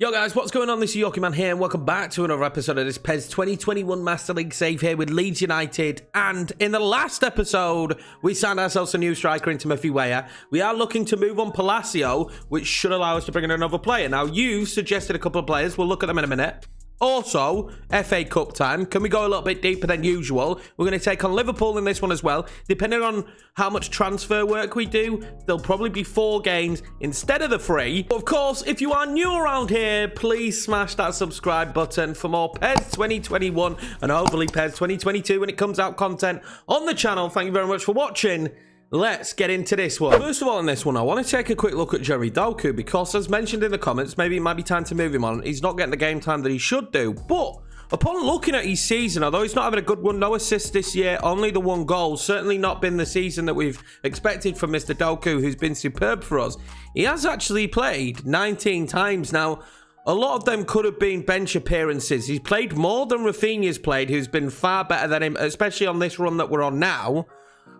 Yo guys, what's going on? This is Yorkie Man here and welcome back to another episode of this PES 2021 Master League save here with Leeds United. And in the last episode, we signed ourselves a new striker in Timothy Weah. We are looking to move on Palacio, which should allow us to bring in another player. Now, you've suggested a couple of players. We'll look at them in a minute. Also, FA Cup time. Can we go a little bit deeper than usual? We're going to take on Liverpool in this one as well. Depending on how much transfer work we do, there'll probably be 4 games instead of the 3. But of course, if you are new around here, please smash that subscribe button for more PES 2021 and hopefully PES 2022 when it comes out content on the channel. Thank you very much for watching. Let's get into this one. First of all, in this one, I want to take a quick look at Doku because, as mentioned in the comments, maybe it might be time to move him on. He's not getting the game time that he should do. But upon looking at his season, although he's not having a good one, no assists this year, only the 1 goal, certainly not been the season that we've expected from Mr. Doku, who's been superb for us. He has actually played 19 times now. A lot of them could have been bench appearances. He's played more than Rafinha's played, who's been far better than him, especially on this run that we're on now.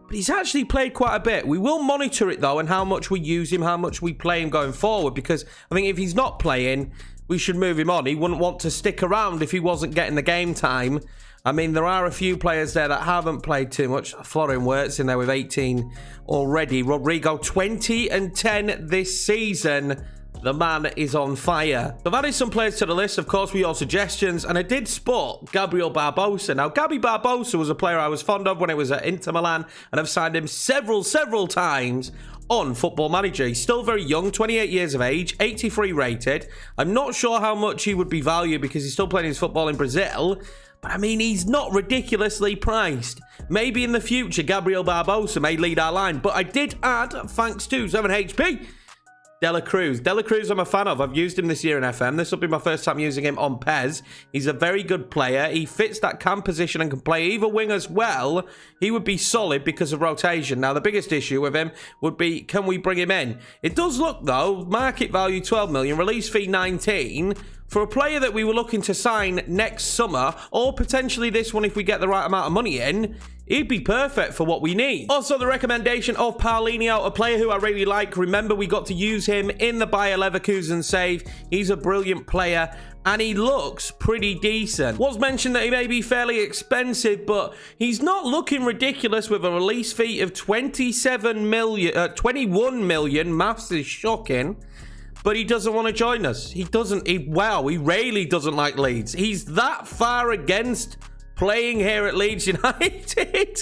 But he's actually played quite a bit. We will monitor it, though, and how much we use him, how much we play him going forward, because I think if he's not playing, we should move him on. He wouldn't want to stick around if he wasn't getting the game time. I mean, there are a few players there that haven't played too much. Florian Wirtz in there with 18 already. Rodrigo, 20 and 10 this season. The man is on fire. I've added some players to the list, of course, with your suggestions, and I did spot Gabriel Barbosa. Now, Gabby Barbosa was a player I was fond of when I was at Inter Milan, and I've signed him several times on Football Manager. He's still very young, 28 years of age, 83 rated. I'm not sure how much he would be valued because he's still playing his football in Brazil, but I mean, he's not ridiculously priced. Maybe in the future, Gabriel Barbosa may lead our line, but I did add, thanks to 7HP, Dela Cruz. Dela Cruz I'm a fan of. I've used him this year in FM. This will be my first time using him on PES. He's a very good player. He fits that cam position and can play either wing as well. He would be solid because of rotation. Now, the biggest issue with him would be, can we bring him in? It does look, though, market value 12 million, release fee 19. For a player that we were looking to sign next summer, or potentially this one if we get the right amount of money in, he'd be perfect for what we need. Also, the recommendation of Paulinho, a player who I really like. Remember, we got to use him in the Bayer Leverkusen save. He's a brilliant player, and he looks pretty decent. Was mentioned that he may be fairly expensive, but he's not looking ridiculous with a release fee of 21 million. Maths is shocking. But he doesn't want to join us. He really doesn't like Leeds. He's that far against playing here at Leeds United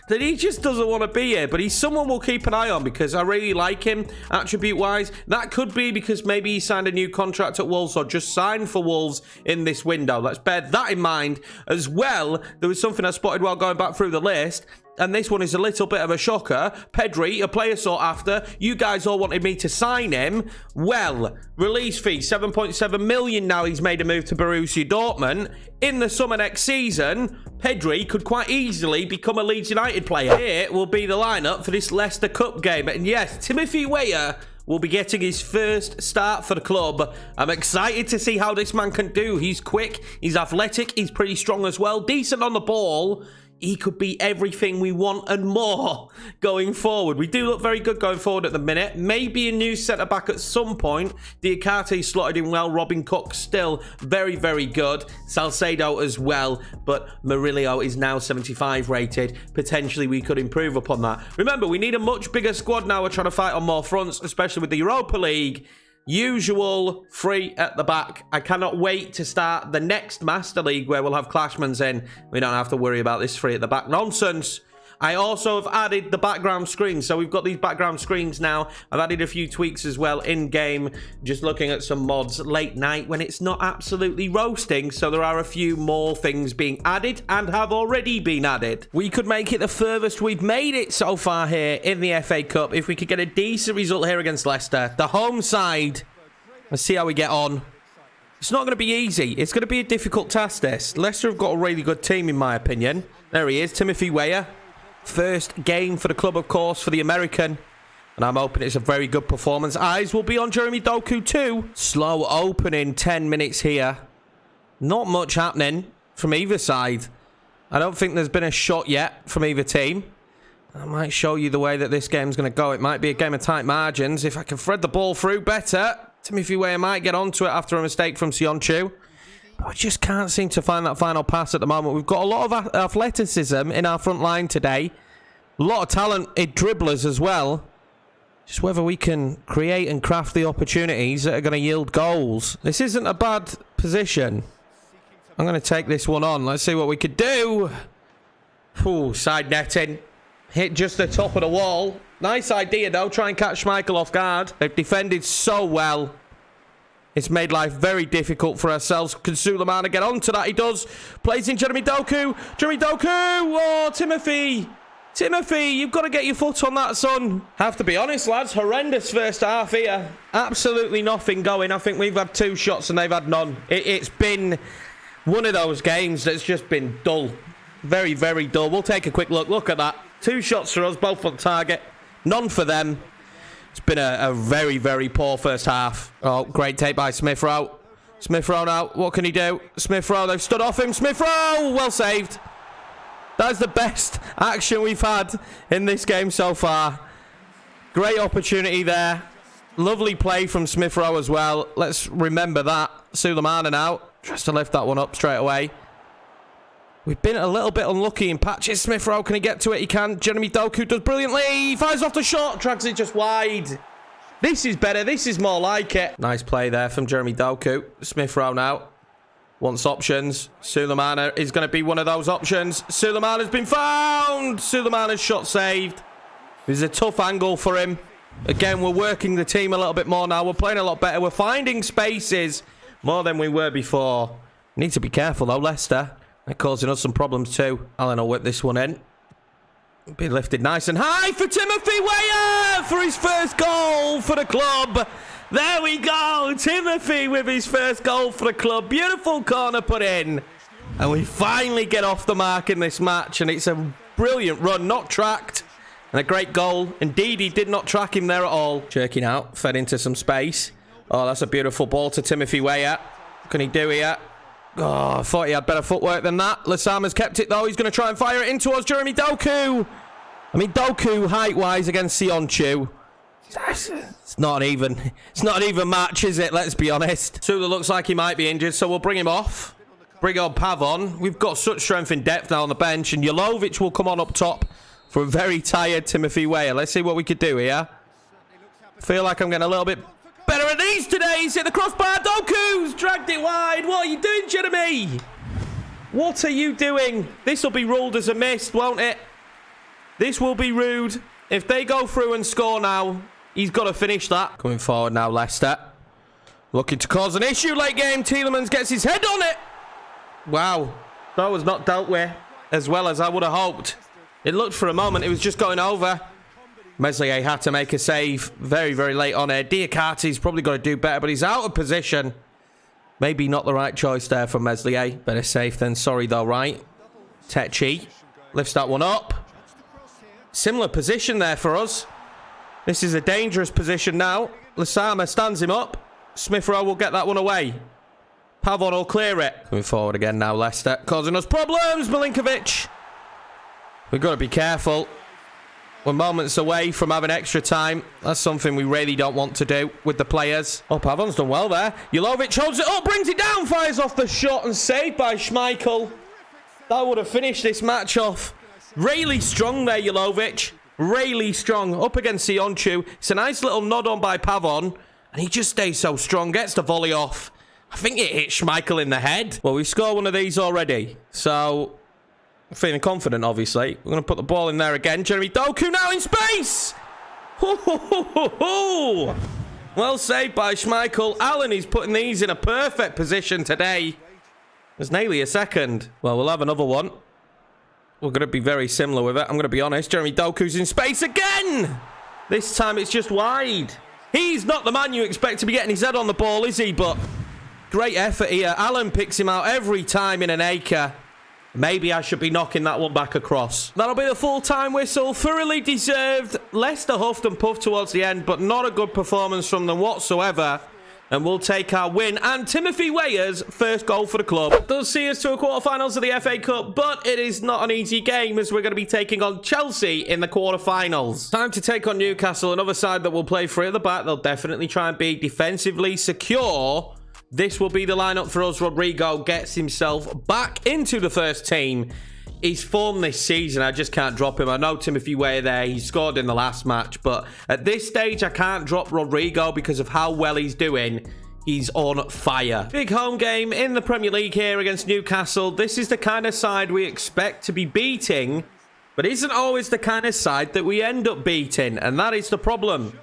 that he just doesn't want to be here. But he's someone we'll keep an eye on because I really like him attribute-wise. That could be because maybe he signed a new contract at Wolves or just signed for Wolves in this window. Let's bear that in mind as well. There was something I spotted while going back through the list. And this one is a little bit of a shocker. Pedri, a player sought after. You guys all wanted me to sign him. Well, release fee, 7.7 million now he's made a move to Borussia Dortmund. In the summer next season, Pedri could quite easily become a Leeds United player. Here will be the lineup for this Leicester Cup game. And yes, Timothy Weah will be getting his first start for the club. I'm excited to see how this man can do. He's quick, he's athletic, he's pretty strong as well, decent on the ball. He could be everything we want and more going forward. We do look very good going forward at the minute. Maybe a new centre-back at some point. Diakate slotted in well. Robin Cook still very, very good. Salcedo as well. But Murillo is now 75 rated. Potentially we could improve upon that. Remember, we need a much bigger squad now. We're trying to fight on more fronts, especially with the Europa League. Usual 3 at the back. I cannot wait to start the next Master League where we'll have Clashmans in. We don't have to worry about this 3 at the back nonsense. I also have added the background screens. So we've got these background screens now. I've added a few tweaks as well in-game. Just looking at some mods late night when it's not absolutely roasting. So there are a few more things being added and have already been added. We could make it the furthest we've made it so far here in the FA Cup if we could get a decent result here against Leicester. The home side. Let's see how we get on. It's not going to be easy. It's going to be a difficult task, this. Leicester have got a really good team, in my opinion. There he is, Timothy Weah. First game for the club, of course, for the American. And I'm hoping it's a very good performance. Eyes will be on Jeremy Doku too. Slow opening 10 minutes here. Not much happening from either side. I don't think there's been a shot yet from either team. I might show you the way that this game's going to go. It might be a game of tight margins. If I can thread the ball through better. Timothy Weah might get onto it after a mistake from Sionchu. But we just can't seem to find that final pass at the moment. We've got a lot of athleticism in our front line today. A lot of talented dribblers as well. Just whether we can create and craft the opportunities that are going to yield goals. This isn't a bad position. I'm going to take this one on. Let's see what we could do. Ooh, side netting. Hit just the top of the wall. Nice idea, though. Try and catch Schmeichel off guard. They've defended so well. It's made life very difficult for ourselves. Can Sulemana get onto that? He does. Plays in Jeremy Doku. Jeremy Doku! Oh, Timothy! Timothy, you've got to get your foot on that, son. Have to be honest, lads. Horrendous first half here. Absolutely nothing going. I think we've had 2 shots and they've had none. It's been one of those games that's just been dull. Very, very dull. We'll take a quick look. Look at that. 2 shots for us, both on target. None for them. It's been a very, very poor first half. Oh, great take by Smith Rowe. Smith Rowe now. What can he do? Smith Rowe, they've stood off him. Smith Rowe, well saved. That's the best action we've had in this game so far. Great opportunity there. Lovely play from Smith Rowe as well. Let's remember that. Sulemana now. Tries to lift that one up straight away. We've been a little bit unlucky in patches. Smith Rowe, can he get to it? He can. Jeremy Doku does brilliantly. He fires off the shot. Drags it just wide. This is better. This is more like it. Nice play there from Jeremy Doku. Smith Rowe now. Wants options. Sulemana is going to be one of those options. Sulemana's been found. Sulemana's shot saved. There's a tough angle for him. Again, we're working the team a little bit more now. We're playing a lot better. We're finding spaces more than we were before. Need to be careful, though, Leicester. They're causing us some problems, too. Allen will whip this one in. Be lifted nice and high for Timothy Weah for his first goal for the club. There we go. Timothy with his first goal for the club. Beautiful corner put in. And we finally get off the mark in this match. And it's a brilliant run. Not tracked. And a great goal. Indeed, he did not track him there at all. Jerking out. Fed into some space. Oh, that's a beautiful ball to Timothy Weah. What can he do here? Oh, I thought he had better footwork than that. Lasama's kept it, though. He's going to try and fire it in towards Jeremy Doku. I mean, Doku, height-wise, against Sionchu. It's not an even match, is it? Let's be honest. Sula looks like he might be injured, so we'll bring him off. Bring on Pavon. We've got such strength in depth now on the bench, and Jolovic will come on up top for a very tired Timothy Weah. Let's see what we could do here. Feel like I'm getting a little bit better at these today. He's hit the crossbar. Doku's dragged it wide. What are you doing, Jeremy? What are you doing? This will be ruled as a miss, won't it? This will be rude. If they go through and score now, he's got to finish that. Coming forward now, Leicester. Looking to cause an issue late game. Tielemans gets his head on it. Wow. That was not dealt with as well as I would have hoped. It looked for a moment it was just going over. Meslier had to make a save very, very late on here. Diakati's probably got to do better, but he's out of position. Maybe not the right choice there from Meslier. Better safe than sorry, though, right? Techi lifts that one up. Similar position there for us. This is a dangerous position now. Lasama stands him up. Smith Rowe will get that one away. Pavon will clear it. Coming forward again now, Leicester. Causing us problems. Milinkovic. We've got to be careful. We're moments away from having extra time. That's something we really don't want to do with the players. Oh, Pavon's done well there. Jolovic holds it up, brings it down, fires off the shot and saved by Schmeichel. That would have finished this match off. Really strong there, Jolovic. Really strong. Up against Sionchu. It's a nice little nod on by Pavon. And he just stays so strong. Gets the volley off. I think it hit Schmeichel in the head. Well, we've scored one of these already. So, feeling confident, obviously. We're going to put the ball in there again. Jeremy Doku now in space. Well saved by Schmeichel. Allen is putting these in a perfect position today. There's nearly a second. Well, we'll have another one. We're going to be very similar with it. I'm going to be honest. Jeremy Doku's in space again. This time it's just wide. He's not the man you expect to be getting his head on the ball, is he? But great effort here. Allen picks him out every time in an acre. Maybe I should be knocking that one back across. That'll be the full-time whistle. Thoroughly deserved. Leicester huffed and puffed towards the end, but not a good performance from them whatsoever. And we'll take our win and Timothy Weah's first goal for the club. That does see us to a quarterfinals of the FA Cup, but it is not an easy game as we're going to be taking on Chelsea in the quarterfinals. Time to take on Newcastle, another side that will play free at the back. They'll definitely try and be defensively secure. This will be the lineup for us. Rodrigo gets himself back into the first team. He's formed this season. I just can't drop him. I know Timothy Weah there. He scored in the last match. But at this stage, I can't drop Rodrigo because of how well he's doing. He's on fire. Big home game in the Premier League here against Newcastle. This is the kind of side we expect to be beating, but isn't always the kind of side that we end up beating. And that is the problem.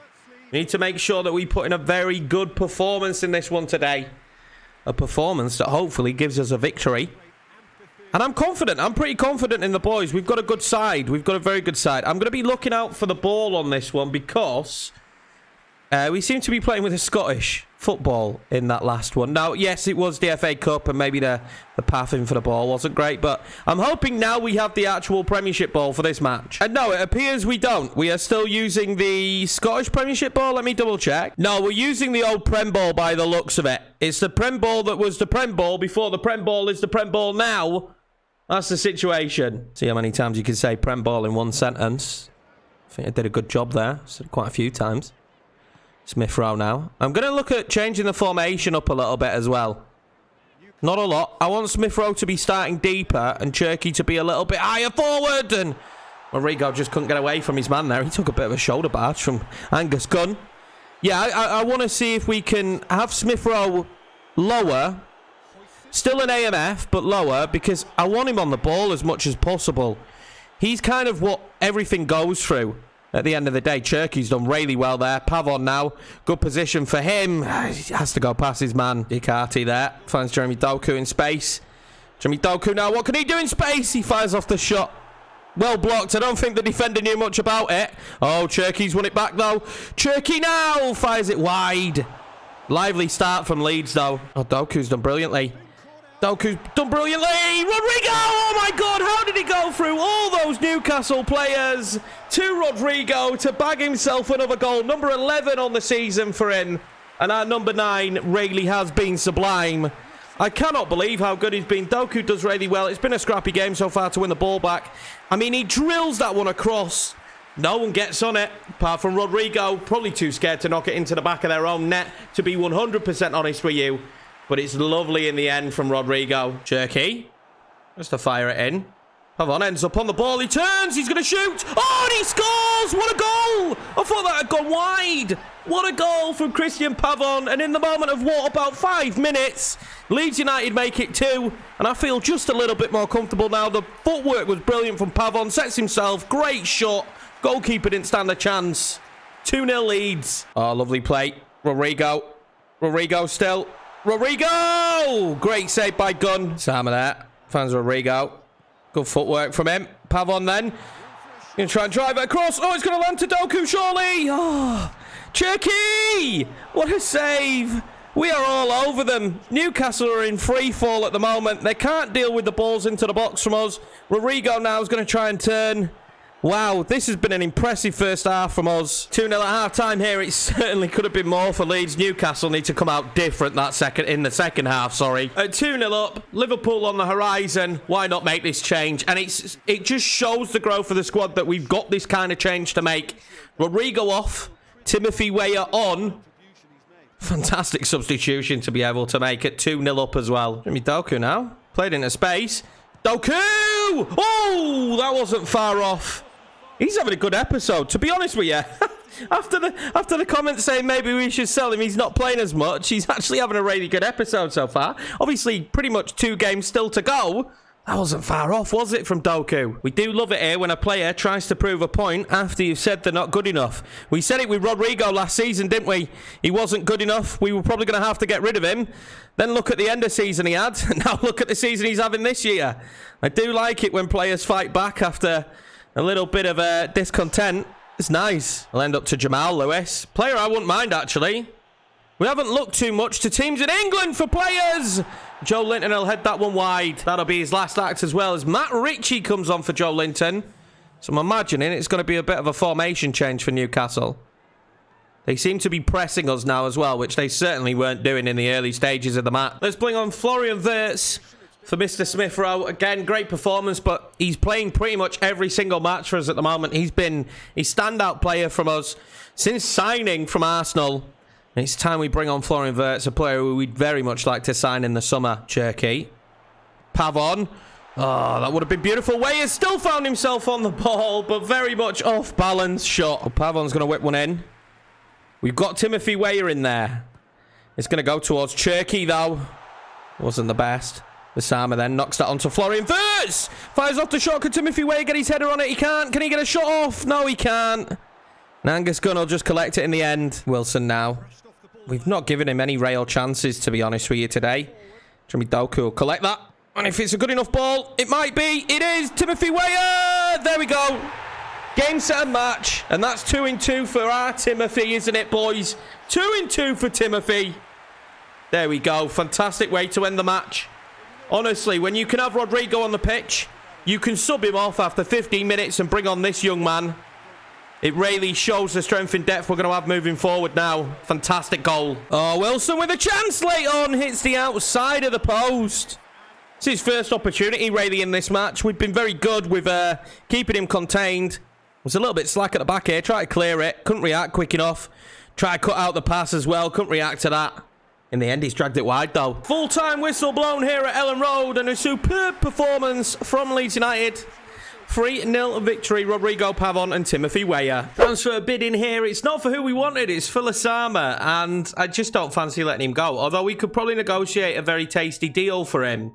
We need to make sure that we put in a very good performance in this one today. A performance that hopefully gives us a victory. And I'm confident. I'm pretty confident in the boys. We've got a good side. We've got a very good side. I'm going to be looking out for the ball on this one because we seem to be playing with a Scottish football in that last one. Now, yes, it was the FA Cup and maybe the pathing for the ball wasn't great, but I'm hoping now we have the actual Premiership ball for this match. And no, it appears we don't. We are still using the Scottish Premiership ball. Let me double check. No, we're using the old Prem ball by the looks of it. It's the Prem ball that was the Prem ball before the Prem ball is the Prem ball now. That's the situation. See how many times you can say Prem ball in one sentence. I think I did a good job there. Said quite a few times. Smith Rowe now. I'm going to look at changing the formation up a little bit as well. Not a lot. I want Smith Rowe to be starting deeper and Cherky to be a little bit higher forward. And Rodrigo just couldn't get away from his man there. He took a bit of a shoulder barge from Angus Gunn. Yeah, I want to see if we can have Smith Rowe lower. Still an AMF, but lower, because I want him on the ball as much as possible. He's kind of what everything goes through at the end of the day. Cherky's done really well there. Pavon now, good position for him. He has to go past his man, Icardi there. Finds Jeremy Doku in space. Jeremy Doku now, what can he do in space? He fires off the shot. Well blocked. I don't think the defender knew much about it. Oh, Cherky's won it back, though. Cherky now fires it wide. Lively start from Leeds, though. Oh, Doku's done brilliantly. Doku's done brilliantly. Rodrigo! Oh my God, how did he go through all those Newcastle players to Rodrigo to bag himself another goal? Number 11 on the season for him. And our number 9 really has been sublime. I cannot believe how good he's been. Doku does really well. It's been a scrappy game so far to win the ball back. I mean, he drills that one across. No one gets on it, apart from Rodrigo. Probably too scared to knock it into the back of their own net, to be 100% honest with you. But it's lovely in the end from Rodrigo. Cherky. Just to fire it in. Pavon ends up on the ball. He turns. He's going to shoot. Oh, and he scores. What a goal. I thought that had gone wide. What a goal from Christian Pavon. And in the moment of what, about 5 minutes, Leeds United make it 2. And I feel just a little bit more comfortable now. The footwork was brilliant from Pavon. Sets himself. Great shot. Goalkeeper didn't stand a chance. 2-0 Leeds. Oh, lovely play. Rodrigo. Rodrigo still. Rodrigo! Great save by Gunn. Sama there. Finds Rodrigo. Good footwork from him. Pavon then. Going to try and drive it across. Oh, it's going to land to Doku, surely. Oh, Cherky! What a save. We are all over them. Newcastle are in free fall at the moment. They can't deal with the balls into the box from us. Rodrigo now is going to try and turn. Wow, this has been an impressive first half from us. 2-0 at half-time here. It certainly could have been more for Leeds. Newcastle need to come out different in the second half, sorry. At 2-0 up, Liverpool on the horizon. Why not make this change? And it just shows the growth of the squad that we've got this kind of change to make. Rodrigo off, Timothy Weah on. Fantastic substitution to be able to make it 2-0 up as well. Jimmy Doku now. Played into space. Doku! Oh, that wasn't far off. He's having a good episode, to be honest with you. after the comments saying maybe we should sell him, he's not playing as much. He's actually having a really good episode so far. Obviously, pretty much 2 games still to go. That wasn't far off, was it, from Doku? We do love it here when a player tries to prove a point after you've said they're not good enough. We said it with Rodrigo last season, didn't we? He wasn't good enough. We were probably going to have to get rid of him. Then look at the end of season he had. Now look at the season he's having this year. I do like it when players fight back after a little bit of discontent. It's nice. I'll end up to Jamal Lewis. Player I wouldn't mind, actually. We haven't looked too much to teams in England for players. Joe Linton will head that one wide. That'll be his last act as well as Matt Ritchie comes on for Joe Linton. So I'm imagining it's going to be a bit of a formation change for Newcastle. They seem to be pressing us now as well, which they certainly weren't doing in the early stages of the match. Let's bring on Florian Wirtz for Mr. Smith Rowe. Again, great performance, but he's playing pretty much every single match for us at the moment. He's been a standout player from us since signing from Arsenal. It's time we bring on Florian Wirtz, a player who we'd very much like to sign in the summer. Cherky. Pavon. Oh, that would have been beautiful. Weah still found himself on the ball, but very much off-balance shot. Oh, Pavon's going to whip one in. We've got Timothy Weah in there. It's going to go towards Cherky, though. Wasn't the best. Osama then knocks that onto Florian Wirtz. Fires off the shot. Can Timothy Weah get his header on it? He can't. Can he get a shot off? No, he can't. And Angus Gunn will just collect it in the end. Wilson now. We've not given him any real chances, to be honest with you, today. Jimmy Doku will collect that. And if it's a good enough ball, it might be. It is. Timothy Weah. There we go. Game, set, and match. And that's 2-2 for our Timothy, isn't it, boys? 2-2 for Timothy. There we go. Fantastic way to end the match. Honestly, when you can have Rodrigo on the pitch, you can sub him off after 15 minutes and bring on this young man. It really shows the strength and depth we're going to have moving forward now. Fantastic goal. Oh, Wilson with a chance late on. Hits the outside of the post. It's his first opportunity, really, in this match. We've been very good with keeping him contained. Was a little bit slack at the back here. Tried to clear it. Couldn't react quick enough. Tried to cut out the pass as well. Couldn't react to that. In the end, he's dragged it wide, though. Full-time whistle blown here at Ellen Road. And a superb performance from Leeds United. 3-0 victory, Rodrigo Pavon and Timothy Weah. Transfer bid in here. It's not for who we wanted. It's for Osama. And I just don't fancy letting him go. Although we could probably negotiate a very tasty deal for him.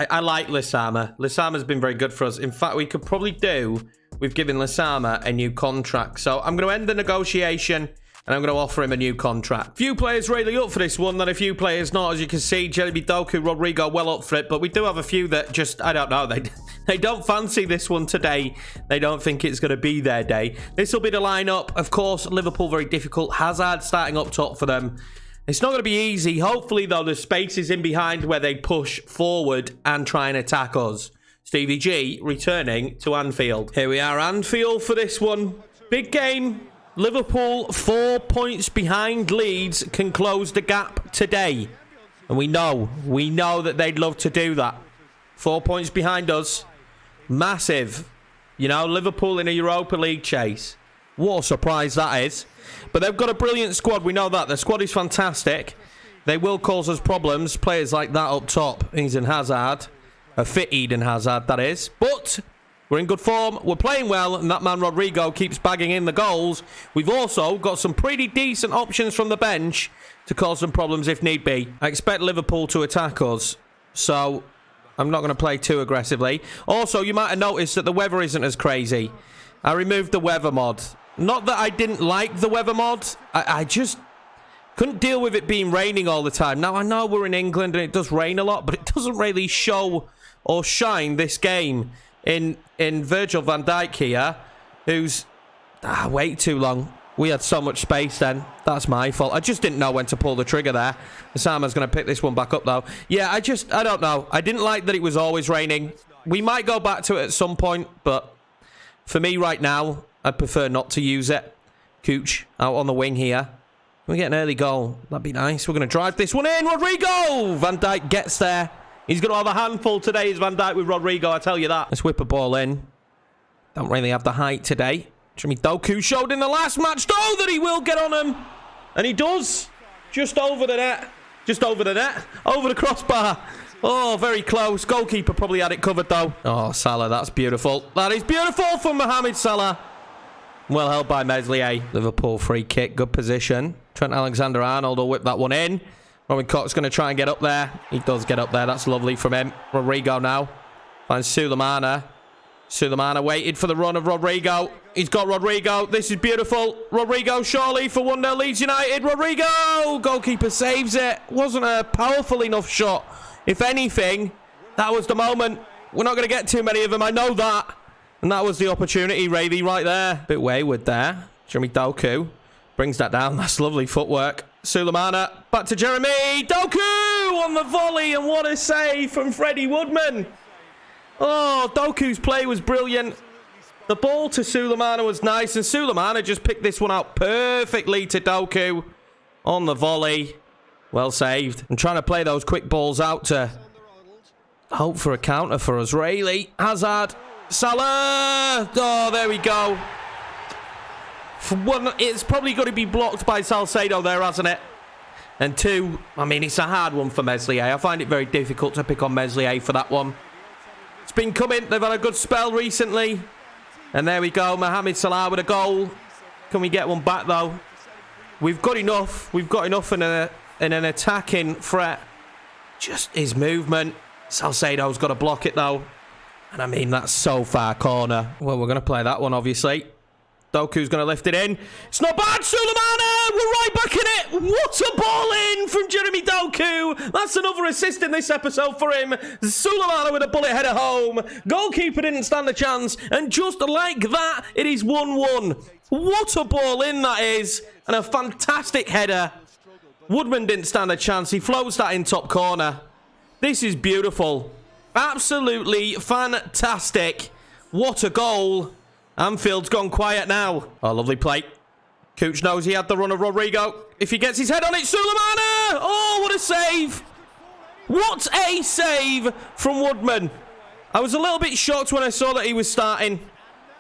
I like Osama. Osama's been very good for us. In fact, we could probably do with giving Osama a new contract. So I'm going to end the negotiation. And I'm going to offer him a new contract. Few players really up for this one, then a few players not. As you can see, Jeremy Doku, Rodrigo well up for it. But we do have a few that just, I don't know, they don't fancy this one today. They don't think it's going to be their day. This will be the lineup. Of course, Liverpool very difficult. Hazard starting up top for them. It's not going to be easy. Hopefully, though, the space is in behind where they push forward and try and attack us. Stevie G returning to Anfield. Here we are, Anfield for this one. Big game. Liverpool 4 points behind Leeds can close the gap today. And we know that they'd love to do that. 4 points behind us. Massive. You know, Liverpool in a Europa League chase. What a surprise that is. But they've got a brilliant squad. We know that. The squad is fantastic. They will cause us problems. Players like that up top. Eden Hazard. A fit Eden Hazard, that is. But we're in good form. We're playing well. And that man Rodrigo keeps bagging in the goals. We've also got some pretty decent options from the bench to cause some problems if need be. I expect Liverpool to attack us. So I'm not going to play too aggressively. Also, you might have noticed that the weather isn't as crazy. I removed the weather mod. Not that I didn't like the weather mod. I just couldn't deal with it being raining all the time. Now, I know we're in England and it does rain a lot, but it doesn't really show or shine this game in Virgil van Dijk here, who's wait too long. We had so much space then. That's my fault. I just didn't know when to pull the trigger there. Osama's going to pick this one back up, though. Yeah, I don't know. I didn't like that it was always raining. We might go back to it at some point, but for me right now, I'd prefer not to use it. Cooch out on the wing here. Can we get an early goal? That'd be nice. We're going to drive this one in. Rodrigo! Van Dijk gets there. He's going to have a handful today, is Van Dijk with Rodrigo, I tell you that. Let's whip a ball in. Don't really have the height today. Jimmy Doku showed in the last match, though, that he will get on him. And he does. Just over the net. Just over the net. Over the crossbar. Oh, very close. Goalkeeper probably had it covered, though. Oh, Salah, that's beautiful. That is beautiful from Mohamed Salah. Well held by Meslier. Liverpool free kick. Good position. Trent Alexander-Arnold will whip that one in. Robin Koch's going to try and get up there. He does get up there. That's lovely from him. Rodrigo now. Finds Sulemana. Sulemana waited for the run of Rodrigo. He's got Rodrigo. This is beautiful. Rodrigo surely for 1-0 Leeds United. Rodrigo! Goalkeeper saves it. Wasn't a powerful enough shot. If anything, that was the moment. We're not going to get too many of them. I know that. And that was the opportunity, really, right there. Bit wayward there. Jeremy Doku brings that down. That's lovely footwork. Sulemana, back to Jeremy. Doku on the volley, and what a save from Freddie Woodman. Oh, Doku's play was brilliant. The ball to Sulemana was nice, and Sulemana just picked this one out perfectly to Doku on the volley. Well saved. I'm trying to play those quick balls out to hope for a counter for us, really. Hazard. Salah. Oh, there we go. For one, it's probably going to be blocked by Salcedo there, hasn't it? And two, I mean, it's a hard one for Meslier. I find it very difficult to pick on Meslier for that one. It's been coming. They've had a good spell recently. And there we go. Mohamed Salah with a goal. Can we get one back, though? We've got enough. We've got enough in an attacking threat. Just his movement. Salcedo's got to block it, though. And I mean, that's so far corner. Well, we're going to play that one, obviously. Doku's going to lift it in. It's not bad, Sulemana! We're right back in it! What a ball in from Jeremy Doku! That's another assist in this episode for him. Sulemana with a bullet header home. Goalkeeper didn't stand a chance. And just like that, it is 1-1. What a ball in that is. And a fantastic header. Woodman didn't stand a chance. He floats that in top corner. This is beautiful. Absolutely fantastic. What a goal. Anfield's gone quiet now. Oh, lovely play. Cooch knows he had the run of Rodrigo. If he gets his head on it, Sulemana! Oh, what a save. What a save from Woodman. I was a little bit shocked when I saw that he was starting.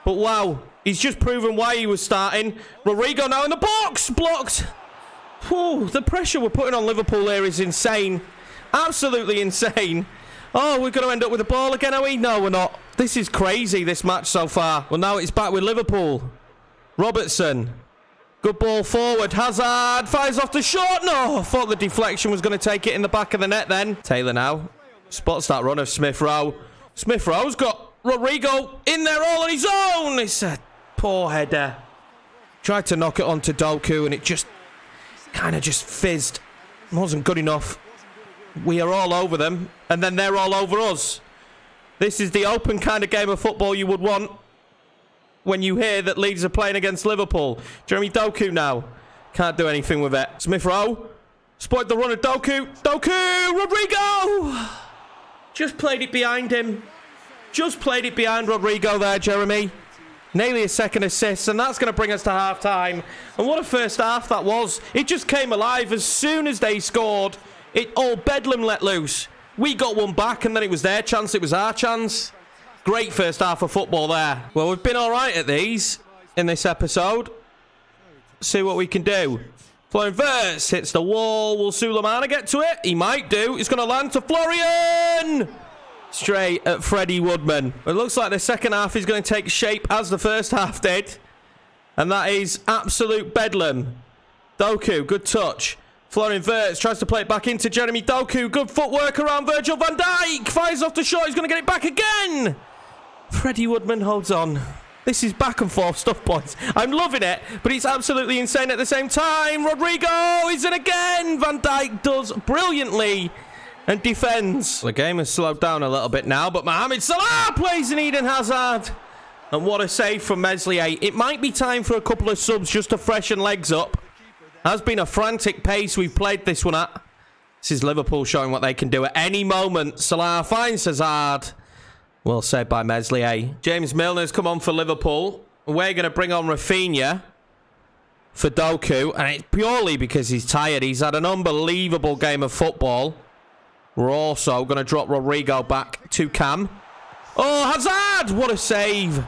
But wow, he's just proven why he was starting. Rodrigo now in the box. Blocked. Whew, the pressure we're putting on Liverpool here is insane. Absolutely insane. Oh, we're going to end up with the ball again, are we? No, we're not. This is crazy, this match so far. Well, now it's back with Liverpool. Robertson. Good ball forward. Hazard fires off the shot. No, I thought the deflection was going to take it in the back of the net then. Taylor now. Spots that run of Smith Rowe. Smith Rowe's got Rodrigo in there all on his own. It's a poor header. Tried to knock it onto Doku and it just kind of just fizzed. It wasn't good enough. We are all over them, and then they're all over us. This is the open kind of game of football you would want when you hear that Leeds are playing against Liverpool. Jeremy Doku now. Can't do anything with it. Smith Rowe. Spoiled the run of Doku. Doku! Rodrigo! Just played it behind him. Just played it behind Rodrigo there, Jeremy. Nearly a second assist, and that's going to bring us to half-time. And what a first half that was. It just came alive as soon as they scored. It all bedlam let loose. We got one back, and then it was their chance. It was our chance. Great first half of football there. Well, we've been all right at these in this episode. See what we can do. Florian Wirtz hits the wall. Will Sulemana get to it? He might do. It's going to land to Florian. Straight at Freddie Woodman. It looks like the second half is going to take shape as the first half did. And that is absolute bedlam. Doku, good touch. Florian Wirtz tries to play it back into Jeremy Doku. Good footwork around Virgil van Dijk. Fires off the shot. He's going to get it back again. Freddie Woodman holds on. This is back and forth stuff, boys. I'm loving it, but it's absolutely insane at the same time. Rodrigo is in again. Van Dijk does brilliantly and defends. The game has slowed down a little bit now, but Mohamed Salah plays in Eden Hazard. And what a save from Meslier. It might be time for a couple of subs just to freshen legs up. Has been a frantic pace we've played this one at. This is Liverpool showing what they can do at any moment. Salah finds Hazard. Well said by Meslier. James Milner's come on for Liverpool. We're going to bring on Rafinha for Doku. And it's purely because he's tired. He's had an unbelievable game of football. We're also going to drop Rodrigo back to Cam. Oh, Hazard! What a save.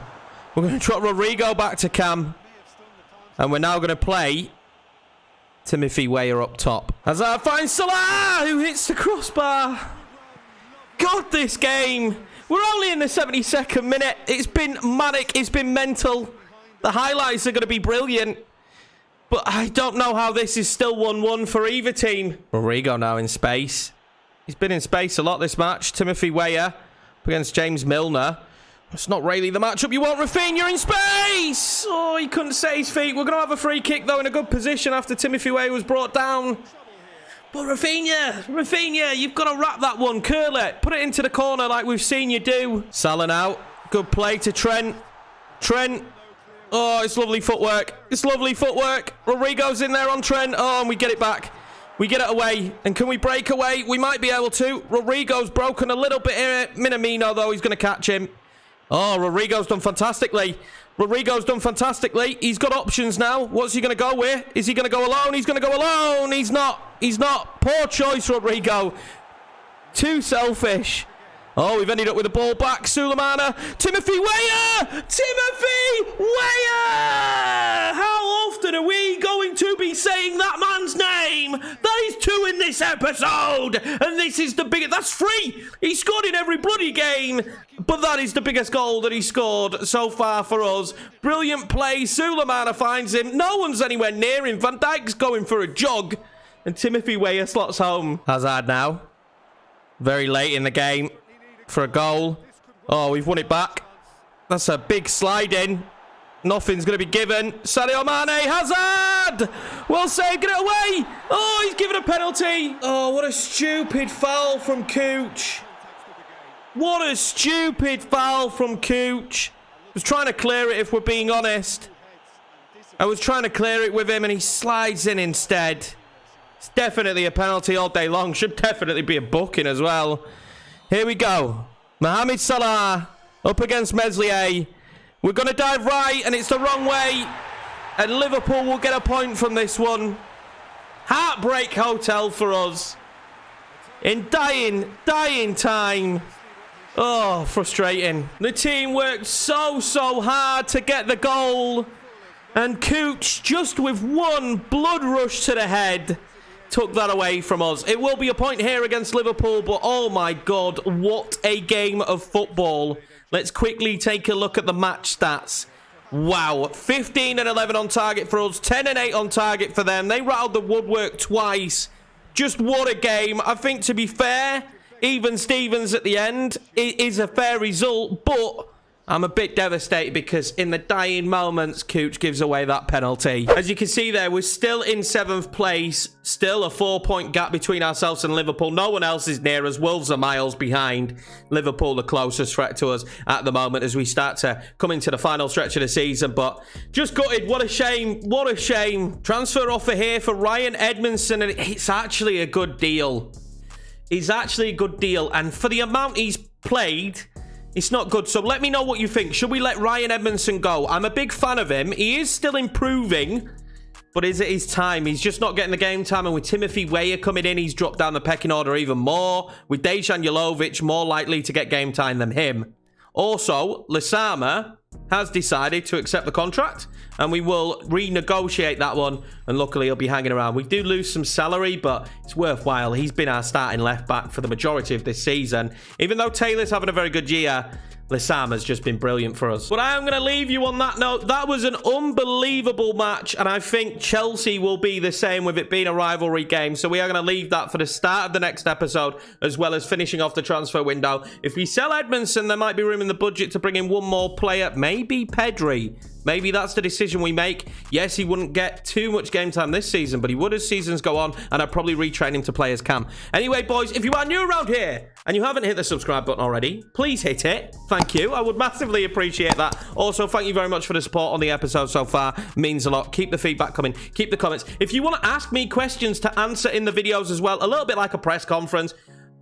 We're going to drop Rodrigo back to Cam. And we're now going to play Timothy Weah up top. Hazard finds Salah, who hits the crossbar. God, this game. We're only in the 72nd minute. It's been manic. It's been mental. The highlights are going to be brilliant. But I don't know how this is still 1-1 for either team. Rodrigo now in space. He's been in space a lot this match. Timothy Weah against James Milner. It's not really the matchup you want. Rafinha in space! Oh, he couldn't set his feet. We're going to have a free kick, though, in a good position after Timothy Weah was brought down. But Rafinha, you've got to wrap that one. Curl it. Put it into the corner like we've seen you do. Salah out. Good play to Trent. Trent. Oh, it's lovely footwork. It's lovely footwork. Rodrigo's in there on Trent. Oh, and we get it back. We get it away. And can we break away? We might be able to. Rodrigo's broken a little bit here. Minamino, though, he's going to catch him. Oh, Rodrigo's done fantastically. Rodrigo's done fantastically. He's got options now. What's he going to go with? Is he going to go alone? He's going to go alone. He's not. He's not. Poor choice, Rodrigo. Too selfish. Oh, we've ended up with the ball back. Sulemana. Timothy Weah! Timothy Weah! How often are we going to be saying that man's name? That is 2 in this episode. And this is the biggest. That's 3. He scored in every bloody game. But that is the biggest goal that he scored so far for us. Brilliant play. Sulemana finds him. No one's anywhere near him. Van Dijk's going for a jog. And Timothy Weah slots home. Hazard now. Very late in the game. For a goal. Oh, we've won it back. That's a big slide in. Nothing's going to be given. Sadio Mane. Hazard! Well saved. Get it away. Oh, he's given a penalty. Oh, what a stupid foul from Cooch. What a stupid foul from Cooch. I was trying to clear it, if we're being honest. I was trying to clear it with him and he slides in instead. It's definitely a penalty all day long. Should definitely be a booking as well. Here we go. Mohamed Salah up against Meslier. We're going to dive right, and it's the wrong way. And Liverpool will get a point from this one. Heartbreak hotel for us. In dying time. Oh, frustrating. The team worked so hard to get the goal. And Cooch, just with one blood rush to the head, took that away from us. It will be a point here against Liverpool, but oh my God, what a game of football. Let's quickly take a look at the match stats. Wow, 15 and 11 on target for us, 10 and 8 on target for them. They rattled the woodwork twice. Just what a game. I think, to be fair, even Stevens at the end is a fair result, but I'm a bit devastated because in the dying moments, Cooch gives away that penalty. As you can see there, we're still in 7th place. Still a 4-point gap between ourselves and Liverpool. No one else is near us. Wolves are miles behind. Liverpool the closest threat to us at the moment as we start to come into the final stretch of the season. But just gutted. What a shame. What a shame. Transfer offer here for Ryan Edmondson, and it's actually a good deal. It's actually a good deal. And for the amount he's played, it's not good. So let me know what you think. Should we let Ryan Edmondson go? I'm a big fan of him. He is still improving, but is it his time? He's just not getting the game time. And with Timothy Weah coming in, he's dropped down the pecking order even more. With Dejan Jovic more likely to get game time than him. Also, Lisama has decided to accept the contract, and we will renegotiate that one, and luckily he'll be hanging around. We do lose some salary, but it's worthwhile. He's been our starting left back for the majority of this season. Even though Taylor's having a very good year, Lisama's just been brilliant for us. But I am going to leave you on that note. That was an unbelievable match, and I think Chelsea will be the same with it being a rivalry game. So we are going to leave that for the start of the next episode, as well as finishing off the transfer window. If we sell Edmondson, there might be room in the budget to bring in one more player. Maybe Pedri. Maybe that's the decision we make. Yes, he wouldn't get too much game time this season, but he would as seasons go on, and I'd probably retrain him to play as Cam. Anyway, boys, if you are new around here and you haven't hit the subscribe button already, please hit it. Thank you. I would massively appreciate that. Also, thank you very much for the support on the episode so far. It means a lot. Keep the feedback coming. Keep the comments. If you want to ask me questions to answer in the videos as well, a little bit like a press conference,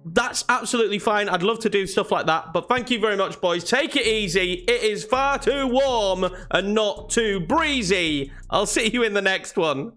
that's absolutely fine. I'd love to do stuff like that. But thank you very much, boys. Take it easy. It is far too warm and not too breezy. I'll see you in the next one.